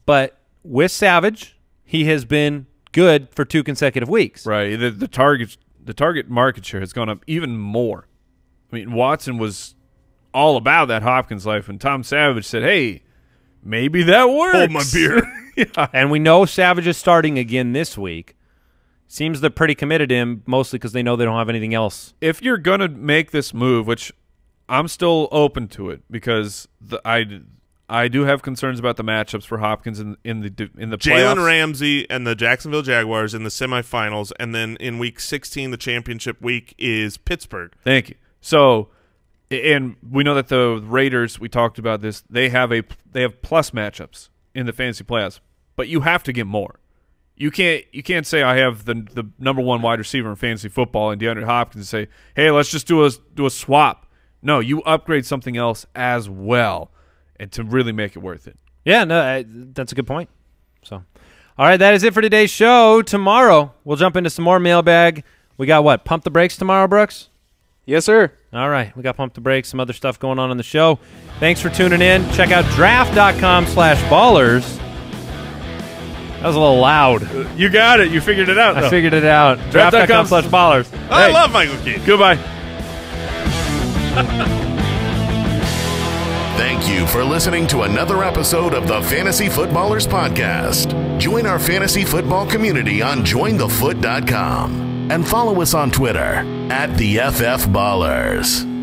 but with Savage, he has been good for 2 consecutive weeks. Right. The target market share has gone up even more. I mean, Watson was all about that Hopkins life, and Tom Savage said, hey, maybe that works. Hold my beer. Yeah. And we know Savage is starting again this week. Seems they're pretty committed to him, mostly because they know they don't have anything else. If you're going to make this move, which I'm still open to it because I do have concerns about the matchups for Hopkins in the playoffs. Jalen Ramsey and the Jacksonville Jaguars in the semifinals, and then in Week 16, the championship week, is Pittsburgh. Thank you. So, and we know that the Raiders, we talked about this, they have plus matchups in the fantasy playoffs, but you have to get more. You can't say I have the #1 wide receiver in fantasy football and DeAndre Hopkins and say, hey, let's just do a swap. No, you upgrade something else as well, and to really make it worth it. Yeah, no, that's a good point. So, all right, that is it for today's show. Tomorrow, we'll jump into some more mailbag. We got what? Pump the brakes tomorrow, Brooks? Yes, sir. All right, we got Pump the Brakes, some other stuff going on the show. Thanks for tuning in. Check out draft.com/ballers. That was a little loud. You got it. You figured it out. I figured it out. Draft.com/ballers. I love Michael Keaton. Goodbye. Thank you for listening to another episode of the Fantasy Footballers Podcast. Join our fantasy football community on jointhefoot.com and follow us on Twitter @TheFFBallers.